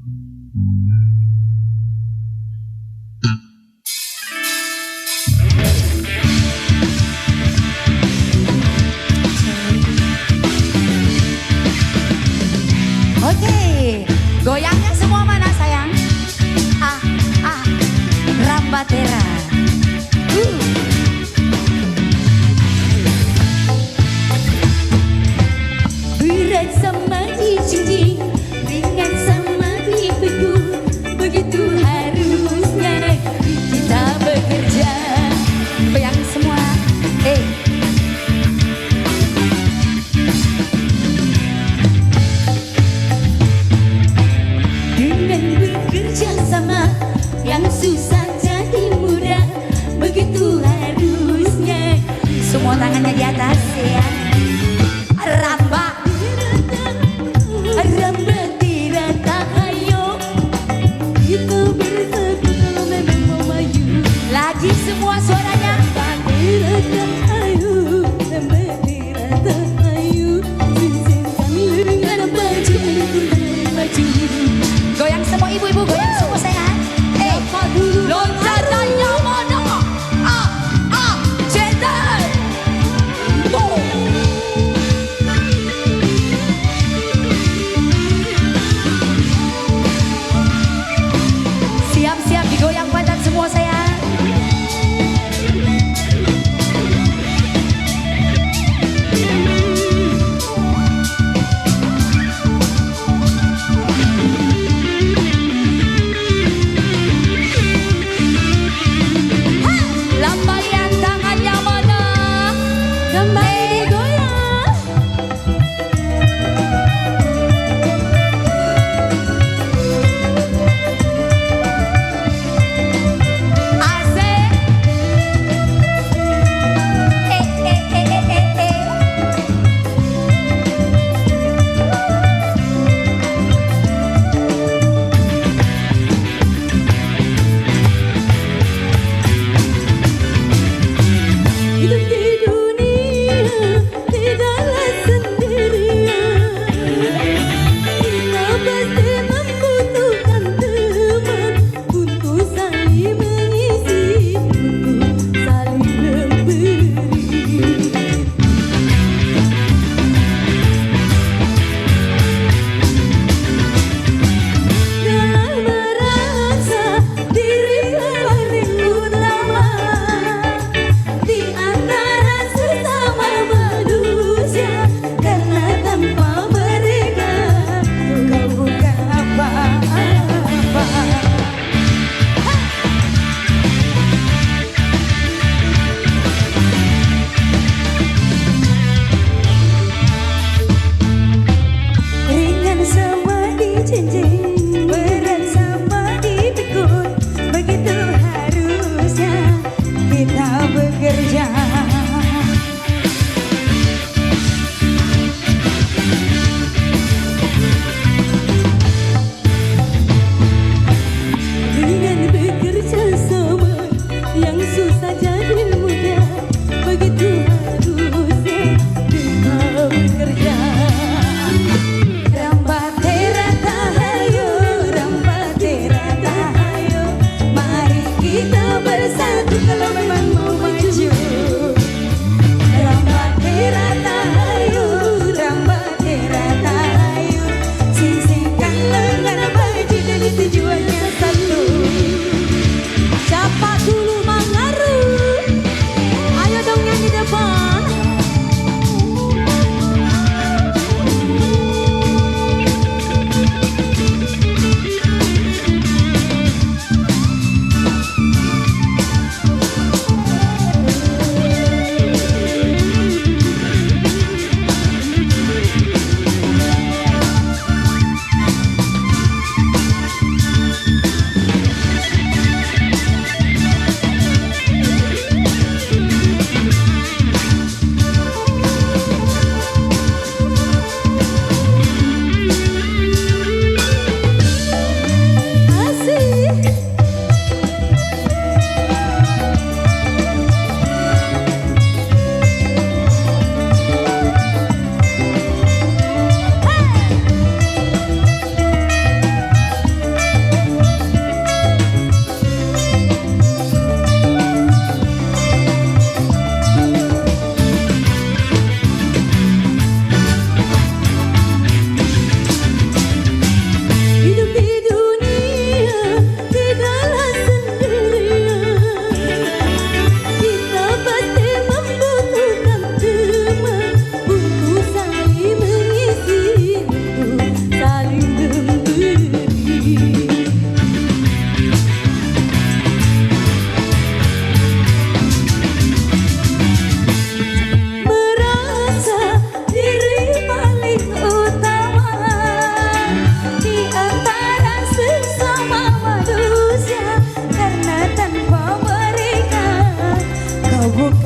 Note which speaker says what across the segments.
Speaker 1: Oke, goyangnya semua mana sayang? Ah, ah, Rambatera.
Speaker 2: Berat sama dijinjing, ringan sama dipikul, begitu harusnya kita bekerja.
Speaker 1: Goyang semua.
Speaker 2: Dengan bekerja sama, yang susah jadi mudah, begitu harusnya.
Speaker 1: Semua tangannya di atas ya. Ramba.
Speaker 2: Ramba tirata hayo, kita bersatu kalau memang mau maju.
Speaker 1: Lagi semua suaranya.
Speaker 2: Ramba tirata hayo, ramba tirata hayo, singkirkan lengan baju, maju.
Speaker 1: Goyang semua ibu-ibu, goyang semua sayang. Loncatannya mana? Cendol. Siap-siap digoyang badan semua sayang.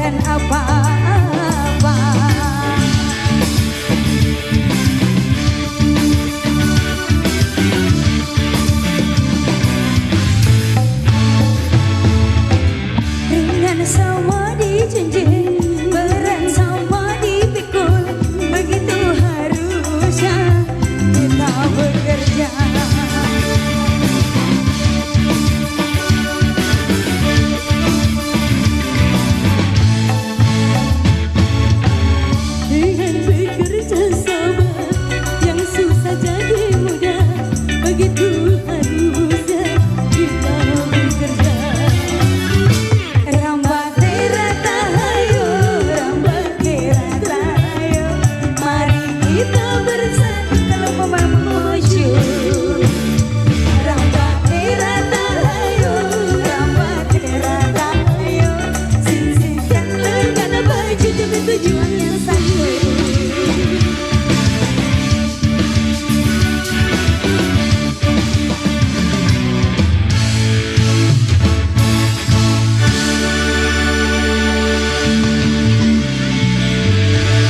Speaker 1: dengan apa-apa. Ringan sama dijunjung, berat sama dipikul, begitu harusnya kita bekerja. Dengan bekerja sama, yang susah jadi mudah, begitu harusnya kita bekerja. Rambate ratahayo, rambate ratahayo, mari kita bersatu dalam maju. Rambate ratahayo, rambate ratahayo, sisihkan lengan baju demi tujuan yang satu.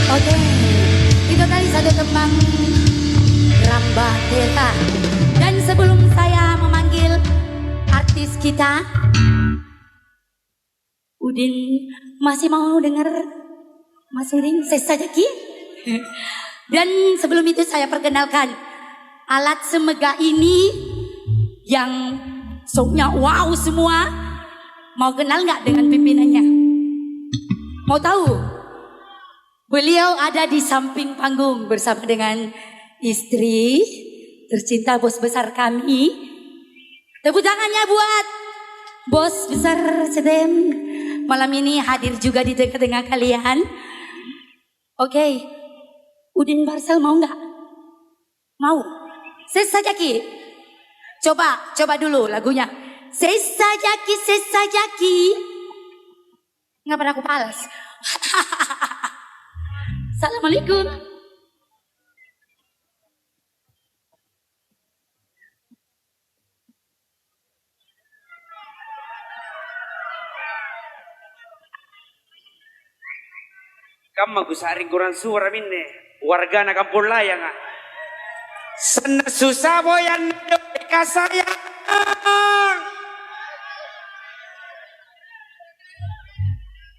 Speaker 1: Oke, itu tadi satu tembang Rambah Teta. Dan sebelum saya memanggil artis kita, Udin masih mau dengar Mas Udin Sesa Jaki? Dan sebelum itu saya perkenalkan alat semega ini yang soundnya wow semua. Mau kenal nggak dengan pimpinannya? Mau tahu? Beliau ada di samping panggung bersama dengan istri tercinta bos besar kami. Tepuk tangannya buat bos besar Sedem. Malam ini hadir juga di tengah-tengah kalian. Oke, Udin Barsel mau nggak? Mau? Sesa Jaki. Coba dulu lagunya. Sesa Jaki. Nggak pernah aku palas. Assalamualaikum.
Speaker 3: Kamu gusaring kurang suara minne warga na kampung layang ah. Sana susah boyan deka sayang.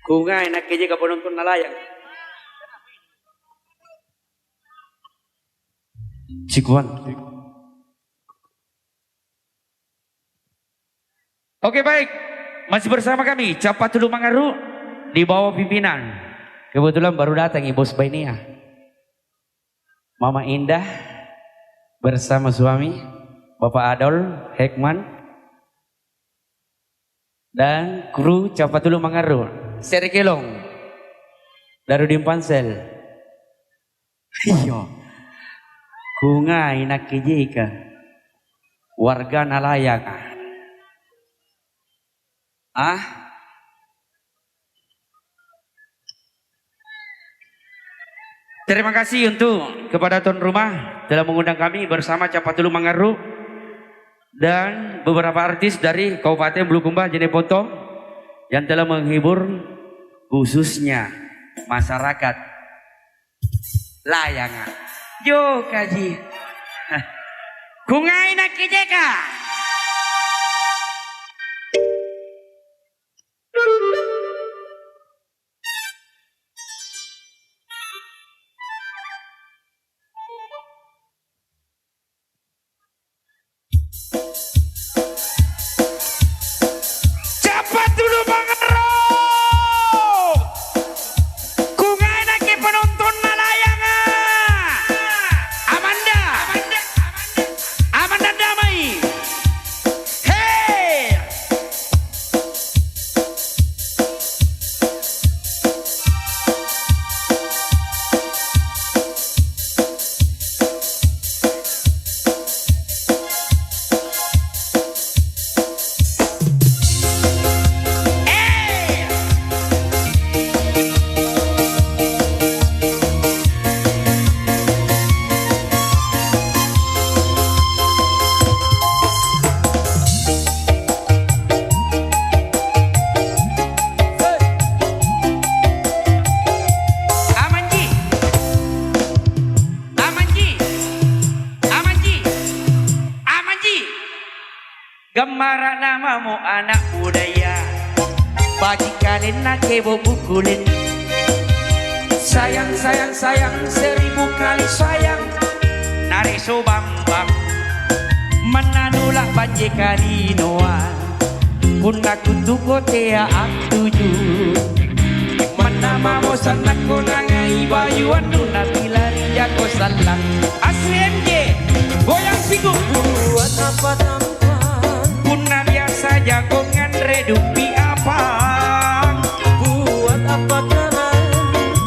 Speaker 3: Kungay nak keje ka penonton na layang. Cikuan. Oke baik, masih bersama kami Capatulu Mangaru di bawah pimpinan. Kebetulan baru datang Ibu Bainia, Mama Indah bersama suami Bapak Adol Hekman dan kru Capatulu Mangaru, Seri Kelong, Darudin Pansel. Iyo, kungay nakijika warga nalayak. Terima kasih untuk kepada tuan rumah telah mengundang kami bersama Capatulu Mangaru dan beberapa artis dari Kabupaten Bulukumba Jeneponto yang telah menghibur khususnya masyarakat layangan. Yo kaji, kungay nakijeka. Capatulu Mangaru, kungay naki penonton nalayangan. Amanda Damai, Gemara namamu anak budaya, bagi kalian nak kebo bukulin. Sayang sayang sayang 1000 kali sayang, nareso bambang menanulak banjir kali noa. Pun aku tuko tea atuju, menama mo sanak ko nangai bayuan nuna tilari jako salang. ASMJ goyang pigu.
Speaker 2: Buat apa tampan,
Speaker 3: Kuna biasa jagongan redupi apa.
Speaker 2: buat apa keran,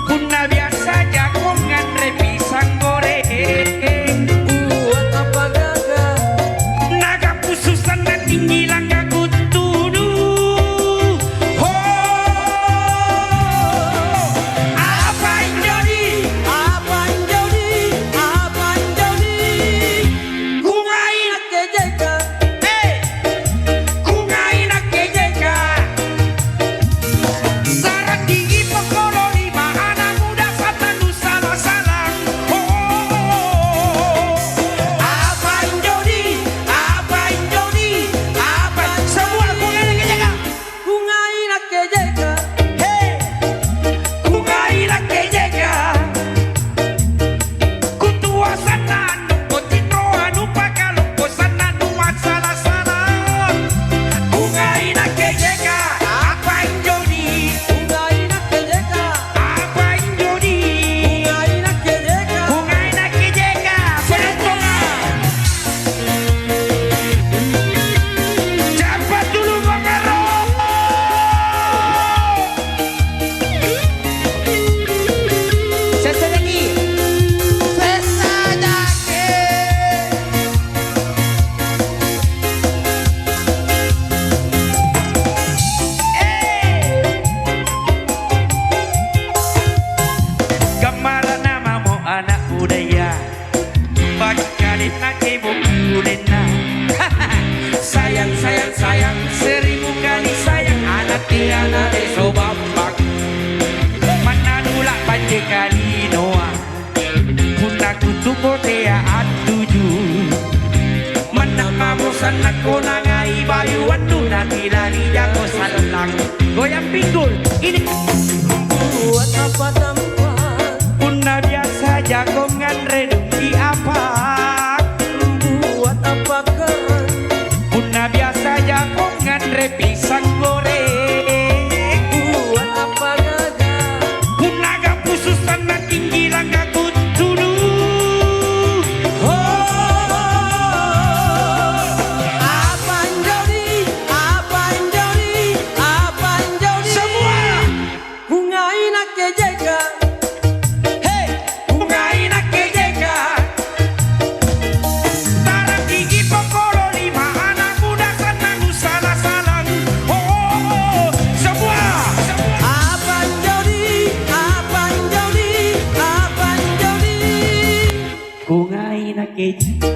Speaker 3: Kuna biasa jagongan repisang goreng.
Speaker 2: buat apa gagah,
Speaker 3: Naga pususan dan tinggi langkah kutudu. Apa yang jadi?
Speaker 2: apa yang jadi, apa yang jadi.
Speaker 3: Kungain,
Speaker 2: Nak kejeka,
Speaker 3: kungain nak kejeka. Sarat tinggi pokoro 5 anak muda satanu salah-salang. Apa yang jadi? Apa yang jadi? Apa? Semua kungain nak kejeka.
Speaker 2: kungai nak kejeka.
Speaker 3: Kungain nak kejeka. Kutua sananu, kotino anu pakalu, kosananu masalah-salah. Kungain nak kejeka. Apa yang jadi?
Speaker 2: Kungai nak kejeka,
Speaker 3: Apa yang jadi?
Speaker 2: kungai nak kejeka.
Speaker 3: Kungain nak kejeka. Perhitungan. Cepat dulu mengeruk. Sesa lagi. Sesa lagi. Gambaran namamu anak budaya, bagi kalian nak ibu kulina. Sayang sayang sayang 1000 kali sayang, anak tiana deso bambang menanulak banjir kali noa. Pun aku tuko tea atuju, menamamu sanak konangai bayuan nuna tilani jako salang. Goyang pinggul ini.
Speaker 2: Buat apa tampan,
Speaker 3: Puna biasa jagongan redupi apa.
Speaker 2: buat apa keran,
Speaker 3: Puna biasa jagongan repisang goreng.
Speaker 2: buat apa gagah,
Speaker 3: Puna gapususan na tinggi langkah kutudu.
Speaker 2: apa yang jadi, apa yang jadi, apa yang jadi.
Speaker 3: Semua
Speaker 2: Kungai nak kejeka,
Speaker 3: kungai nak kejeka. Tarang gigi pokoro 5 anak muda sananu salah-salang. Semua
Speaker 2: apa yang jadi, apa yang jadi, apa yang jadi.
Speaker 3: kungai nak kejeka.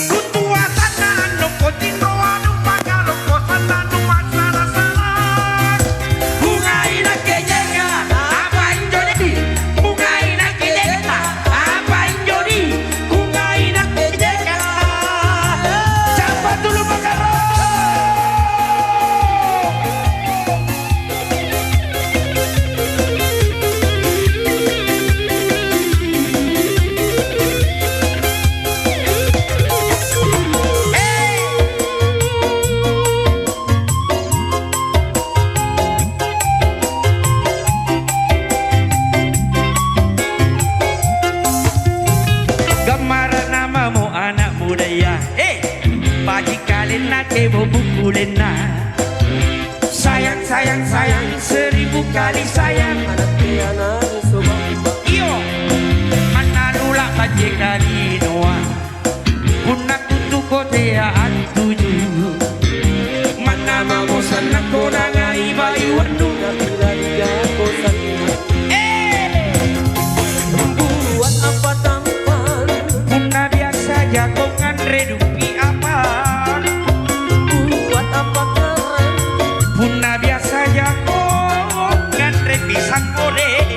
Speaker 3: Kutua sananu kotino anu pagalo kosananu masalah-salah. Kungai nak kejeka. Apa yang jadi? Kungai nak kejeka. Apa yang jadi? Kungai nak kejeka. Cepat dulu mengeruk. Gambaran namamu anak budaya, bagi kalian nak kebo bukulin na. Sayang sayang sayang 1000 kali sayang.
Speaker 2: Anak tiana deso bambang,
Speaker 3: Iyo mananulak banjir kali noa. Pun aku tuko tea atuju, manama mo sanak ko nangai bayuan nuna.
Speaker 2: tilani jako saling. Buat apa tampan,
Speaker 3: Puna biasa jagongan redupi apa.
Speaker 2: buat apa keran,
Speaker 3: Puna biasa jagongan repisang goreng.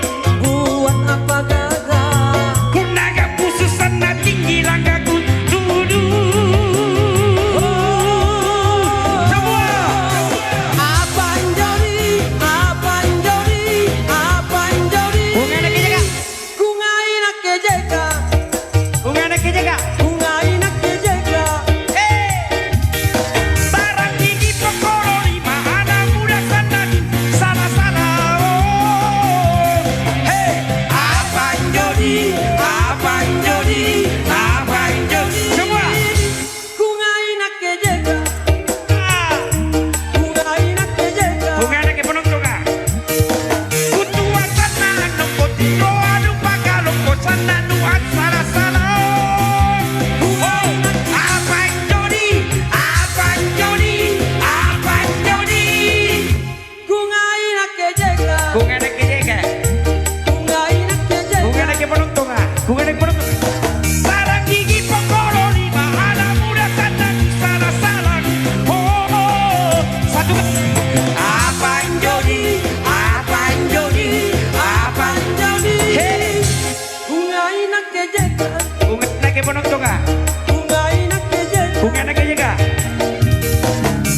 Speaker 3: sana nuan salah salah. Abang Jody, Abang Jody, Abang Jody.
Speaker 2: Kungai nak kejeka,
Speaker 3: Kung enak kejeka,
Speaker 2: kungai nak kejeka.
Speaker 3: kung enak penonton ah, kung enak penonton. Sarang gigi pokoro lima, anak muda sana salah salah. Satu. Abang Jody, Abang Jody, Abang Jody. Hey,
Speaker 2: Kungai nak kejeka,
Speaker 3: kung enak penonton ah.
Speaker 2: kungai nak kejeka.
Speaker 3: Kung enak kejeka.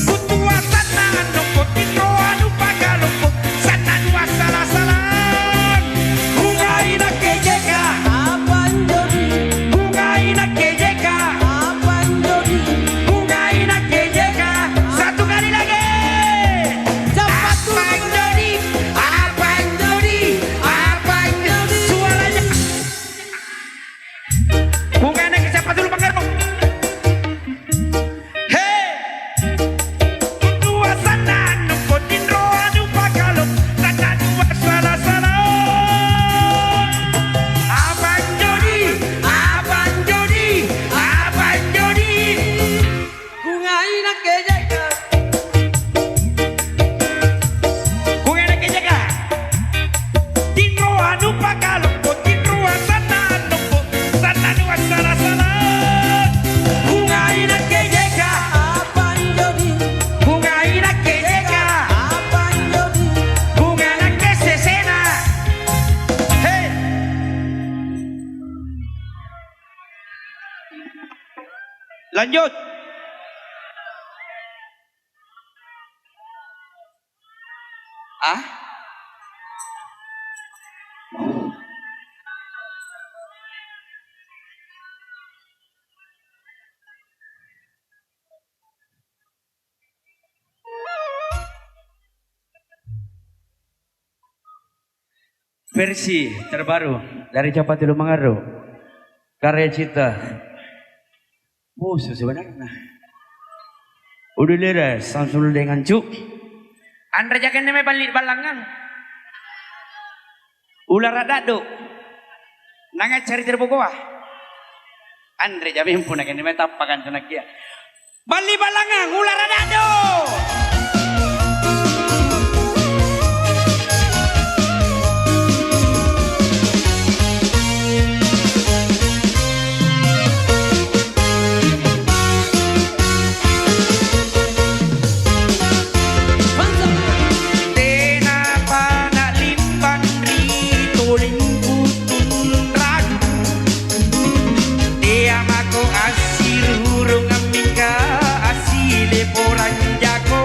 Speaker 3: Kutua sana numpuk, tiko anu pagalumpuk, sana dua salah salah. Kungai nak kejeka,
Speaker 2: Abang Jody,
Speaker 3: kungai nak kejeka,
Speaker 2: Abang Jody.
Speaker 3: kungai nak kejeka. Satu kali lagi.
Speaker 2: Cepat
Speaker 3: Abang Jody, Abang Jody, Abang Jody. Suaranya. Kung enak siapa dulu pengaruh? Hey, kutua sana numpuk, tiko anu pagalumpuk, sana dua salah salah. Abang Jody, Abang Jody, Abang Jody.
Speaker 2: kungai nak kejeka.
Speaker 3: Kung enak kejeka. Tino anu pagalumpuk, tino sana numpuk, sana dua salah salah. Kungai nak kejeka,
Speaker 2: Abang Jody,
Speaker 3: kungai nak kejeka,
Speaker 2: Abang Jody.
Speaker 3: kungai nak kesesena. Hey. Lanjut. Ah? Versi terbaru dari Capati Lumangaro, karya cipta musuh sebenarnya. Udah leres, Samsul dengan cuk. Andra jakan neme balik balangan. Ular adado. Nangat cari terbuka. Andre jamin pun akan neme tapakan tenak dia. Balik balangan, ular adado. Asile porang jago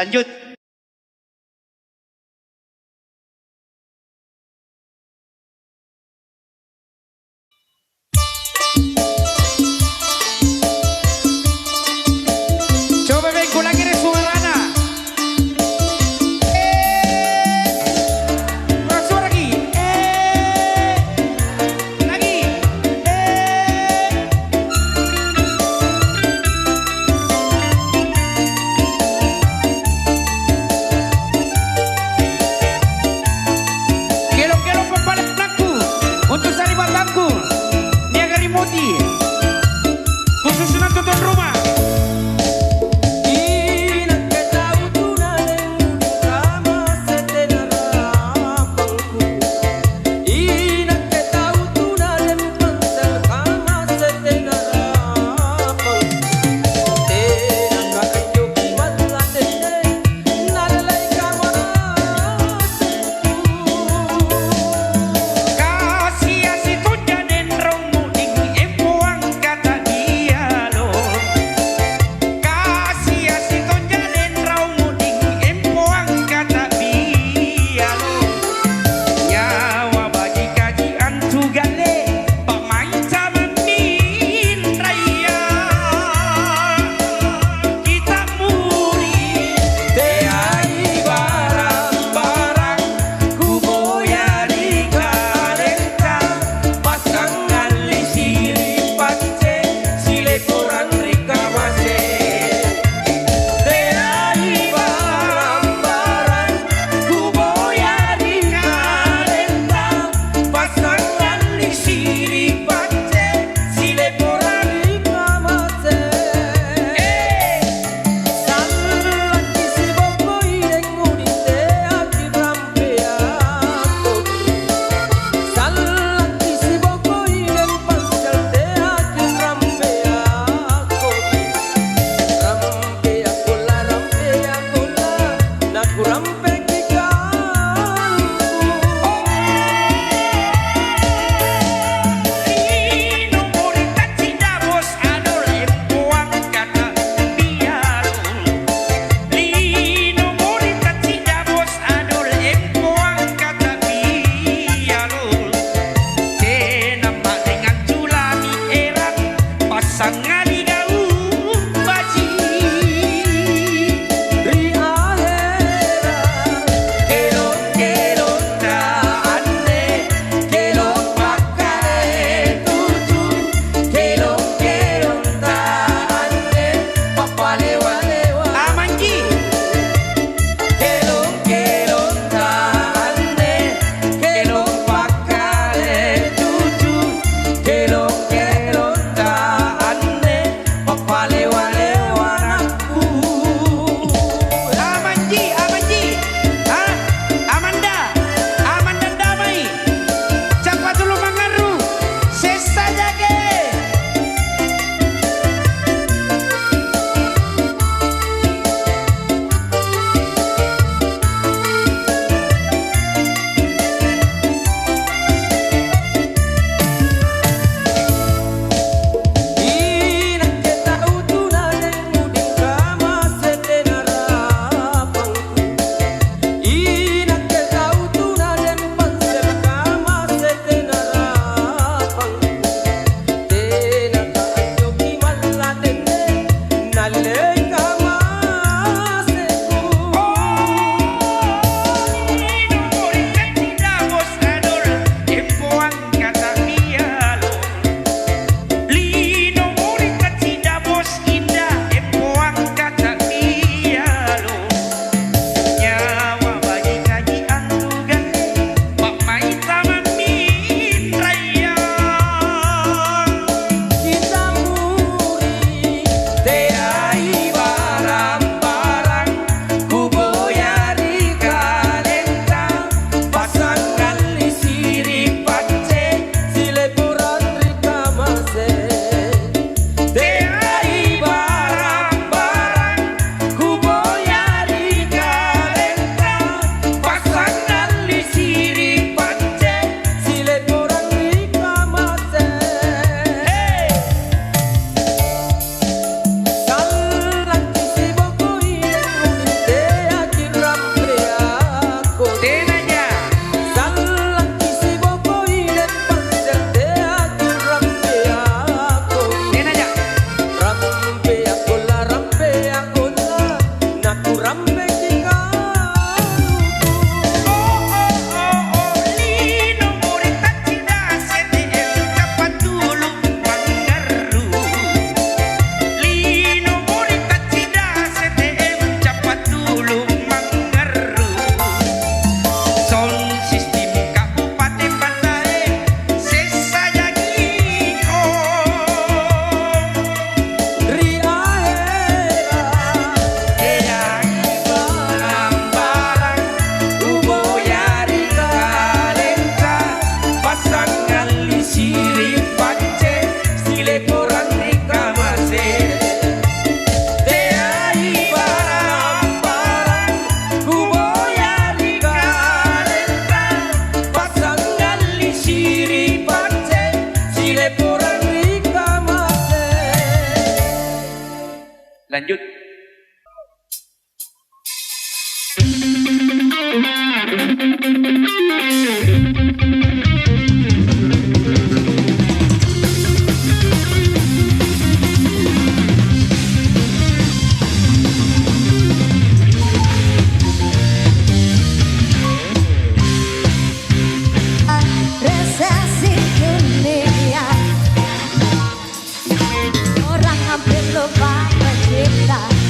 Speaker 3: Lanjut. Coba bengku lagi deh suaranya. Suara lagi. Lagi. Lanjut.
Speaker 1: Resesi dunia, orang hampir lupa pencipta.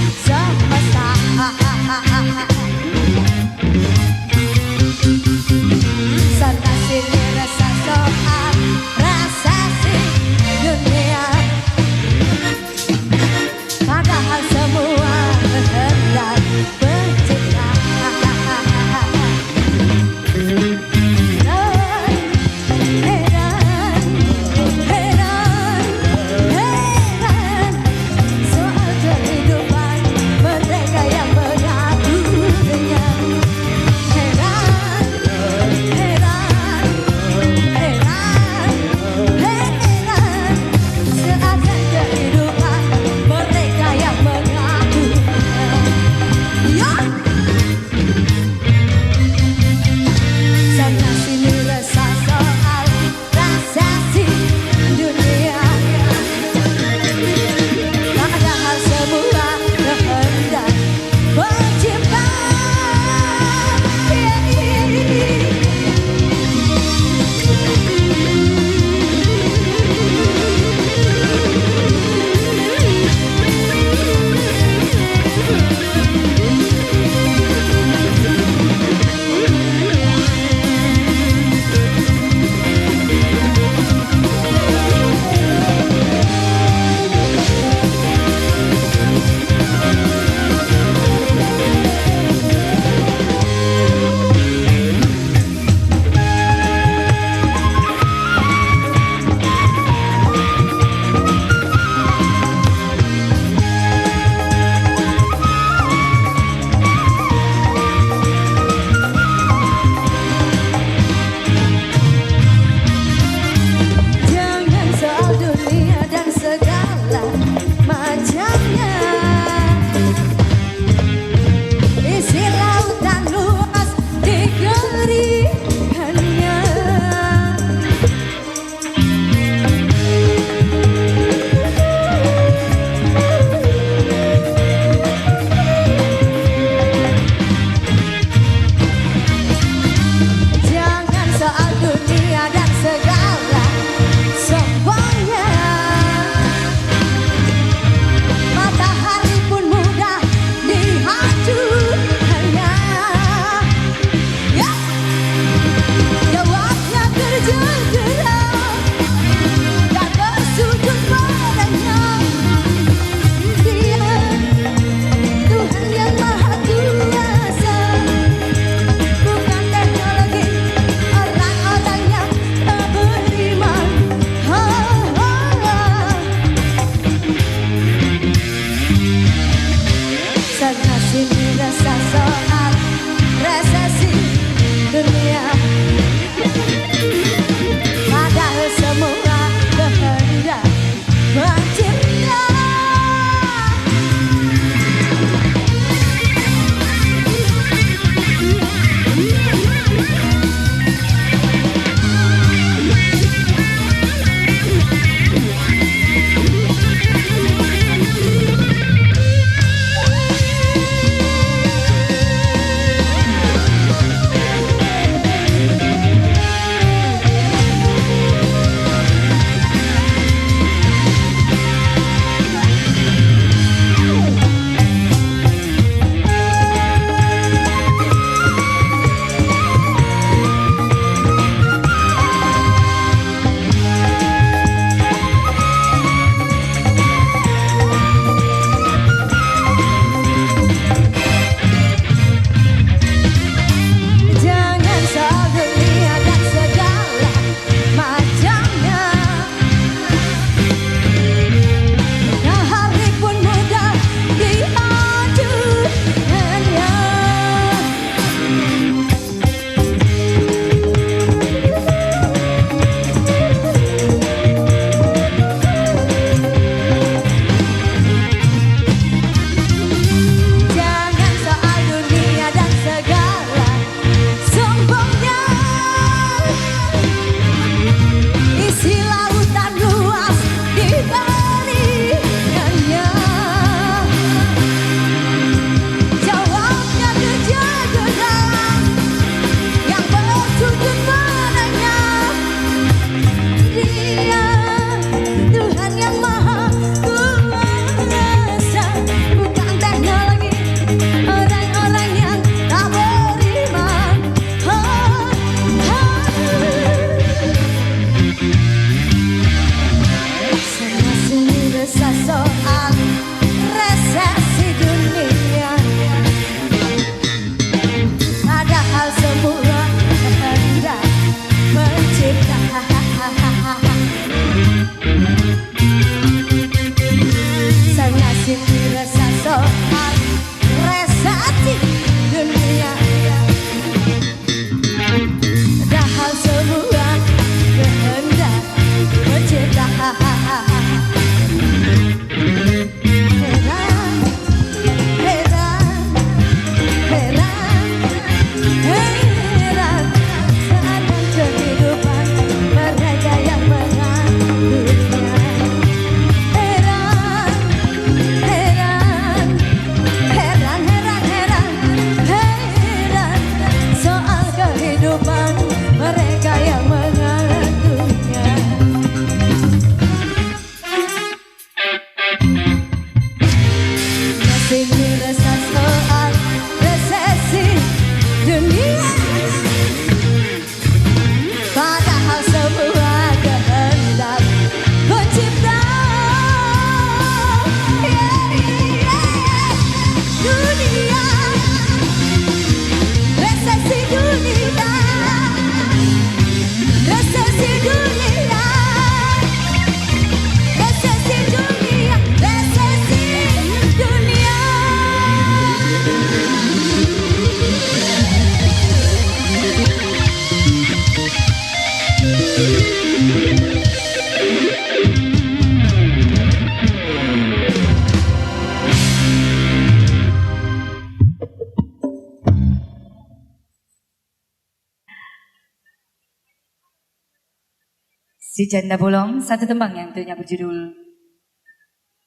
Speaker 1: Si janda bolong satu tembang yang tentunya berjudul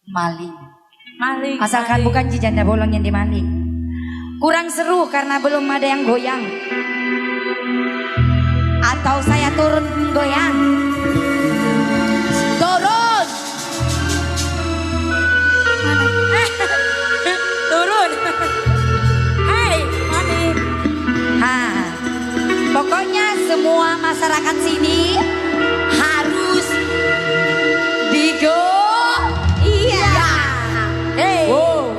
Speaker 1: Maling.
Speaker 2: Maling.
Speaker 1: Asalkan
Speaker 2: maling.
Speaker 1: bukan si janda bolong yang dimaling. Kurang seru karena belum ada yang goyang. Atau saya turun goyang. Turun.
Speaker 2: Turun. Hei, maling.
Speaker 1: Ha. Pokoknya semua masyarakat sini harus digo. Iya.
Speaker 2: Hei.
Speaker 1: Wow.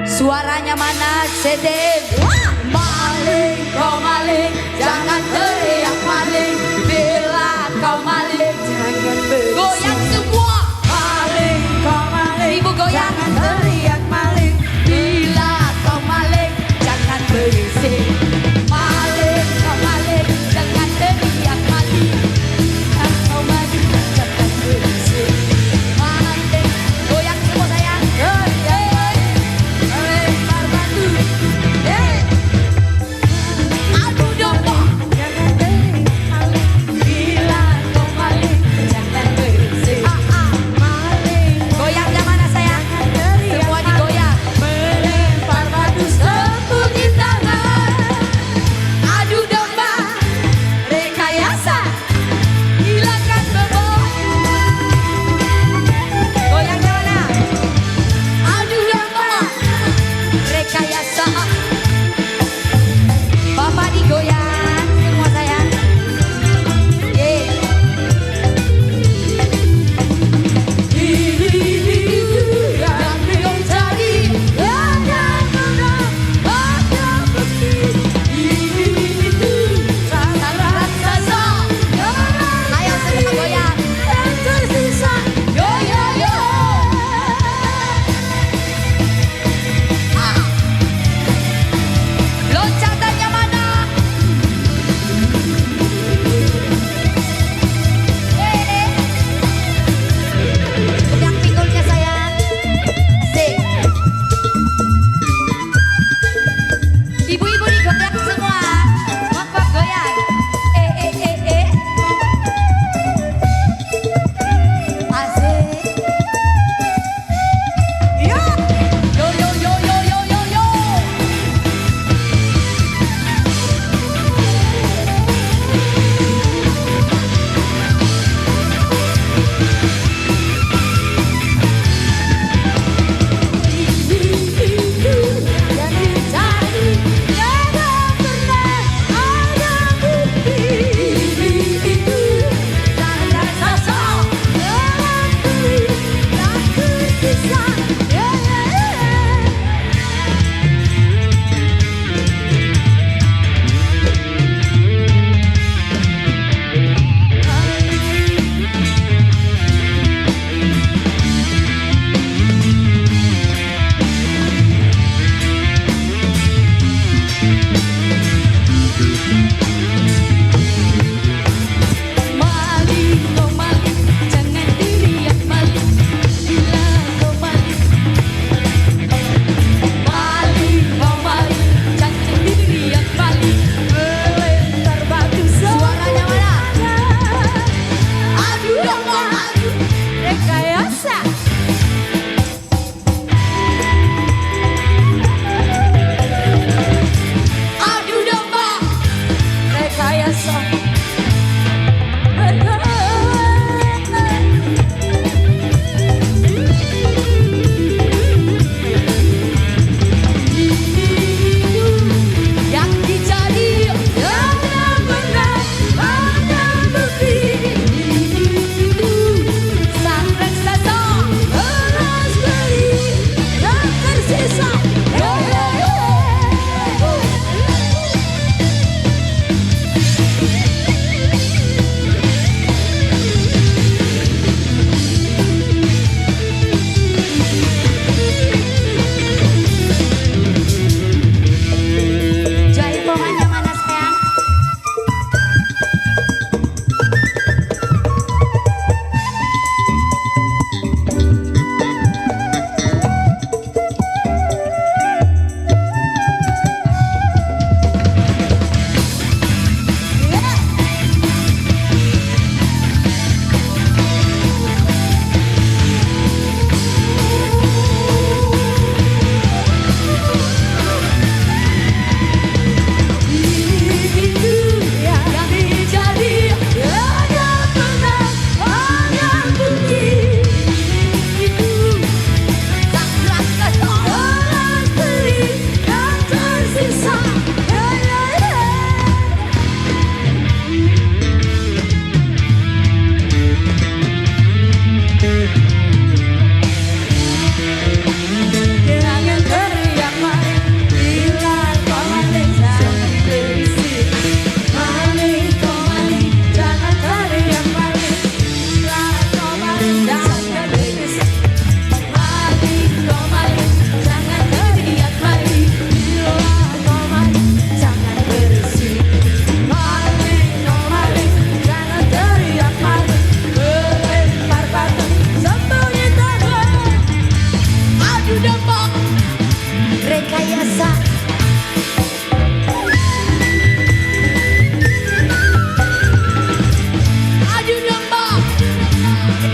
Speaker 1: Suaranya mana sedep? Maling, kau maling, jangan teriak maling. Bila kau maling, jangan berisik. Goyang semua. Maling, kau maling, ibu goyang. Jangan teriak maling. Bila kau maling, jangan berisik. Maling, kau maling, jangan teriak maling. Bila kau maling, jangan berisik. Maling, goyang semua sayang. Lempar batu.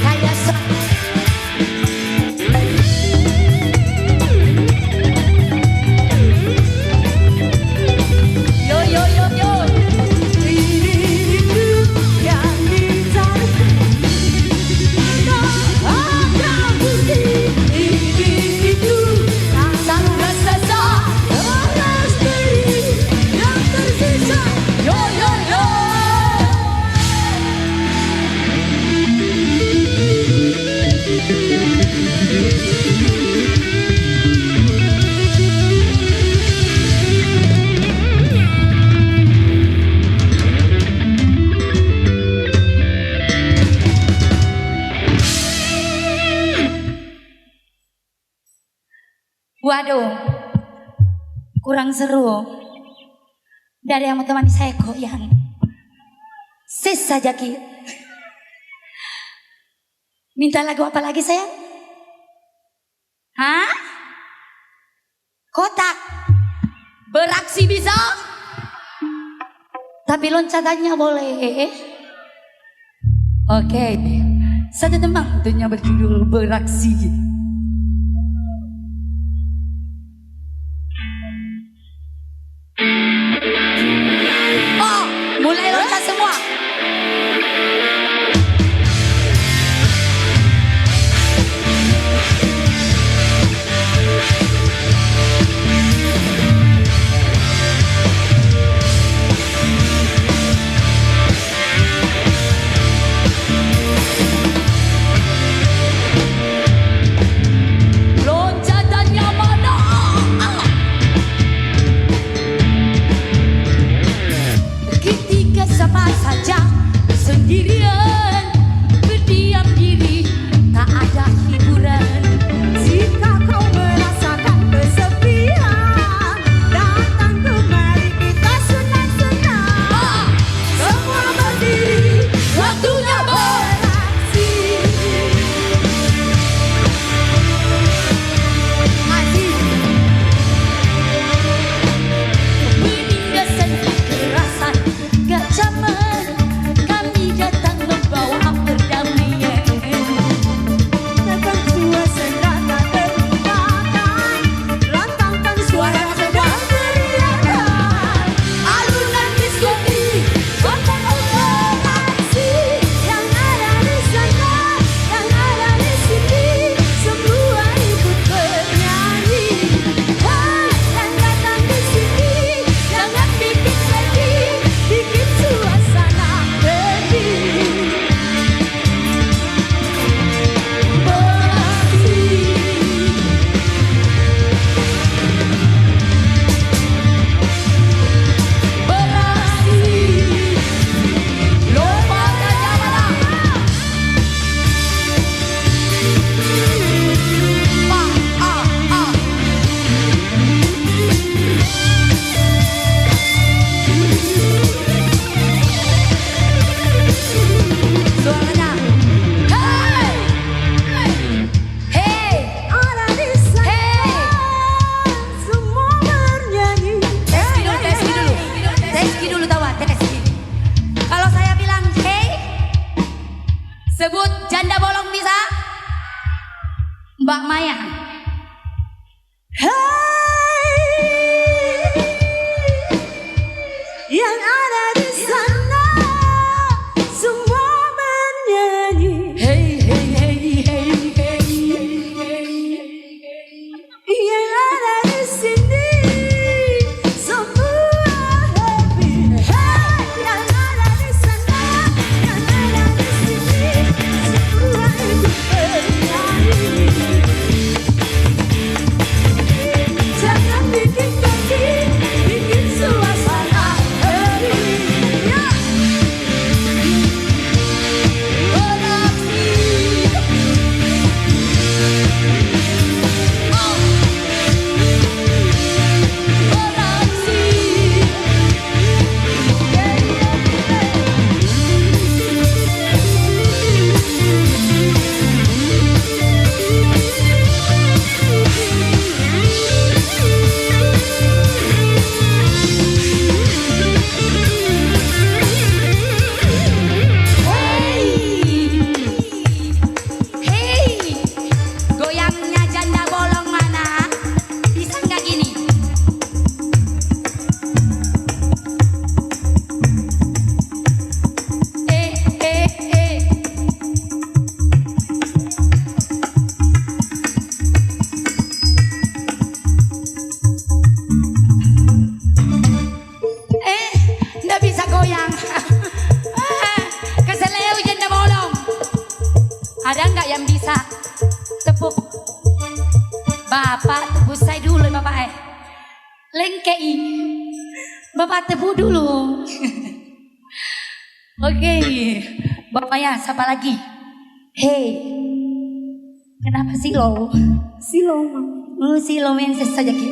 Speaker 1: kayak yo yo yo yo. Diriku yang dicari, tak ada bukti itu sangat sesa, lepas dari yang tersisa. Yo yo yo.
Speaker 2: Waduh, kurang seru. Dari yang menemani saya goyang. Sis saja Ki. Minta lagu apa lagi saya? Hah? Kotak.
Speaker 1: Beraksi bisa?
Speaker 2: Tapi loncatannya boleh. Oke. Satu tembang tentunya berjudul Beraksi.
Speaker 1: Oh, mulai loncat semua. Loncatannya mana?
Speaker 2: Ketika siapa saja sendirian berdiam diri, tak ada hiburan.
Speaker 4: Jika kau merasakan kesepian, datang kemari kita senang-senang.
Speaker 1: Semua berdiri, waktunya beraksi.
Speaker 2: Penindasan kekerasan gak zaman, kami datang membawa perdamaian.
Speaker 4: Tekan suasana tak terlupakan, lantangkan suara sedang teriakan.
Speaker 1: Alunan diskotik,
Speaker 4: Kota operasi yang ada di sana, yang ada di sini, semua ikut bernyanyi. Hai, yang datang di sini, jangan bikin sedih, bikin suasana berdiri.
Speaker 1: beraksi. Lompatnya mana? Suaranya. Hey! Hey!
Speaker 4: Ada di sana, semua bernyanyi.
Speaker 1: Teski dulu tawa, teski. Kalau saya bilang hey, sebut janda bolong bisa?
Speaker 2: Mbak Maya.
Speaker 4: Yang ada di sana, semua bernyanyi.
Speaker 1: Hey, hey, hey, hey, hey, hey.
Speaker 4: Yang ada di sini, semua happy. Hey, yang ada di sana, yang ada di sini, semua ikut bernyanyi.
Speaker 1: Ada nggak yang bisa tepuk? Bapak tepuk saya dulu Bapak Lengkei. Bapak tepuk dulu. Oke. Bapaknya siapa lagi? Hey. Kenapa silo?
Speaker 2: Silo.
Speaker 1: Silo main saja ki.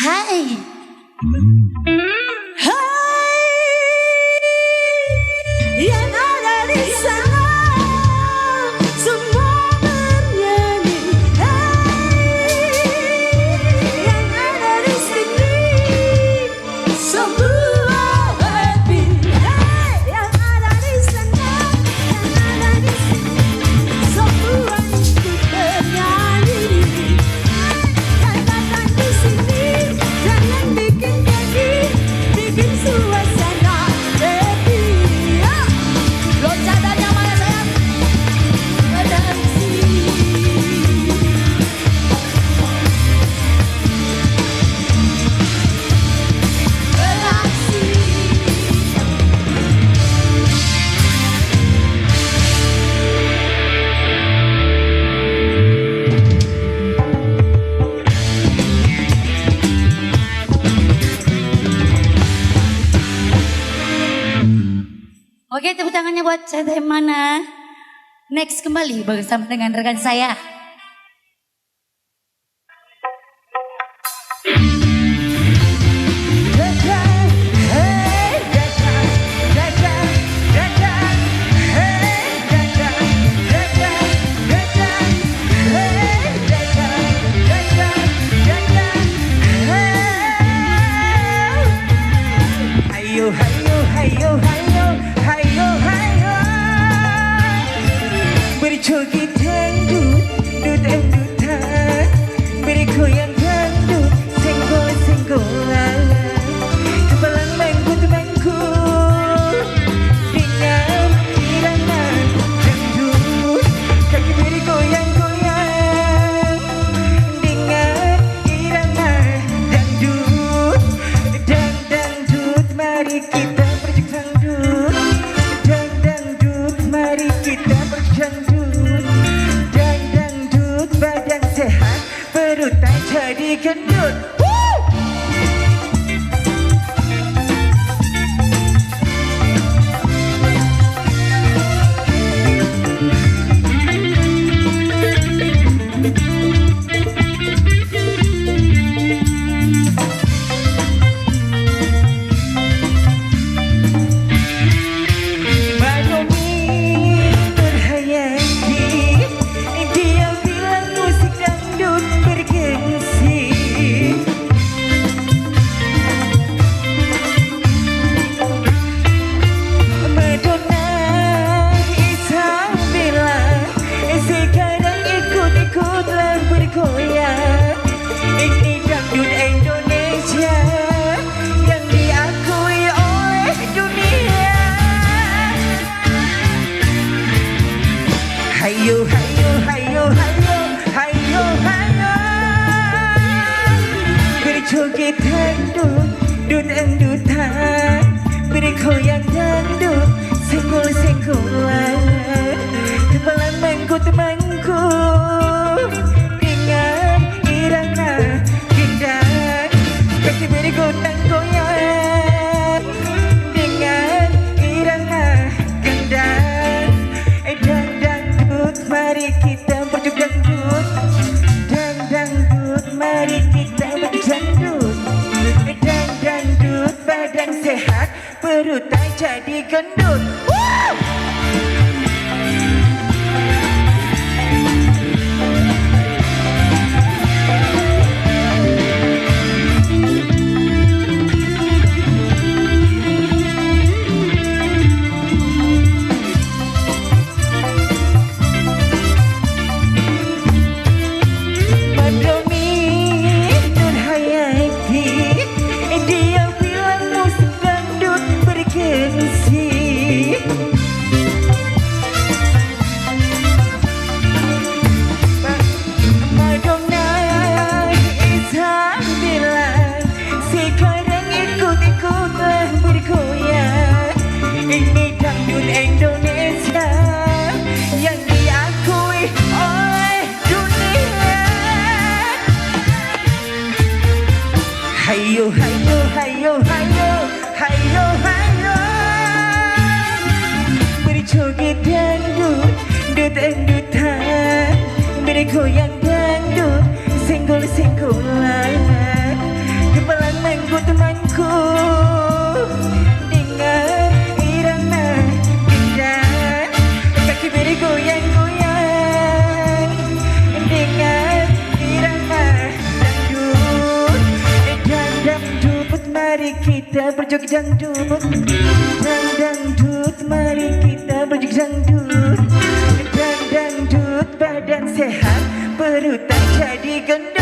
Speaker 1: Hai.
Speaker 4: Yang ada di sana semua bernyanyi. Yang ada di sini semua happy. Yang ada di sana, yang ada di sini semua ikut bernyanyi. Yang datang di sini jangan bikin jadi, bikin suasana happy.
Speaker 1: Loncat aja mana sayang? Oke, tepuk tangannya buat saya yang mana. Next kembali bersama dengan rekan saya.
Speaker 5: Hayo, hayo, hayo, hayo, hayo, hayo. Berjoget dangdut, dut dutan. Bergoyang dangdut, senggol senggolan. Kepalang mangkut mangkut dengan irama dangdut. Kaki bergoyang goyang dengan irama dangdut. Dangdut, mari kita berjoget dangdut. Dangdut, mari kita berjoget dangdut. Dangdut, badan sehat, perut tak jadi gendut. Dia bilang musik dangdut bergengsi. Madonna Isabella sekarang ikut-ikutlah bergoyang. Ini dangdut Indonesia yang diakui oleh dunia. Hayo, hayo, hayo, hayo, hayo, hayo. Berjoget dangdut, dut dutan. Bergoyang dangdut, senggol senggolan. Kepala mangkut mangkut dengan irama gendang. Kaki bergoyang goyang dengan irama gendang. Dangdut, mari kita berjoget dangdut. Dangdut, mari kita berjoget dangdut. Dangdut, badan sehat, perut tak jadi gendut. dangdut, dangdutan, bergoyang dangdut, senggol-senggolan, kepalang manggut temanku dengan irama gendang, kaki bergoyang-goyang dengan irama dangdut, dangdut, mari kita berjoget dangdut, dangdut, mari kita berjoget dangdut, dangdut, badan sehat, perut tak jadi gendut.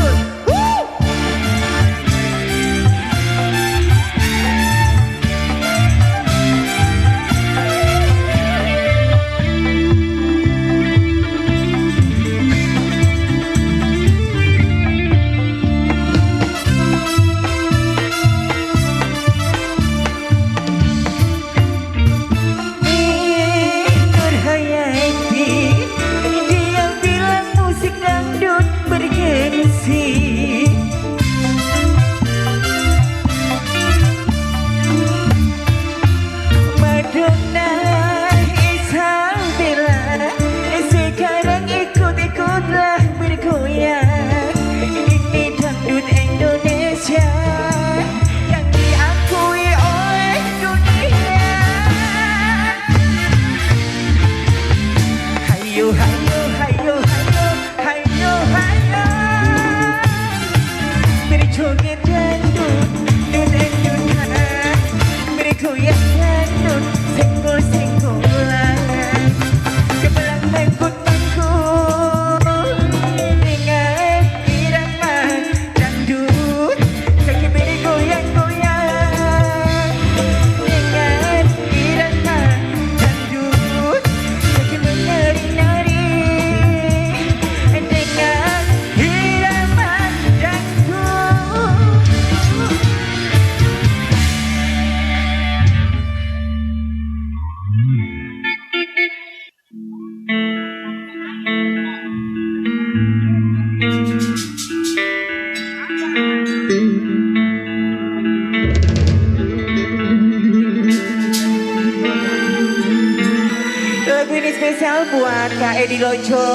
Speaker 5: Lagu ini spesial buat Kak Edi Lojo.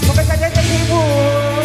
Speaker 5: Semoga saja terhibur.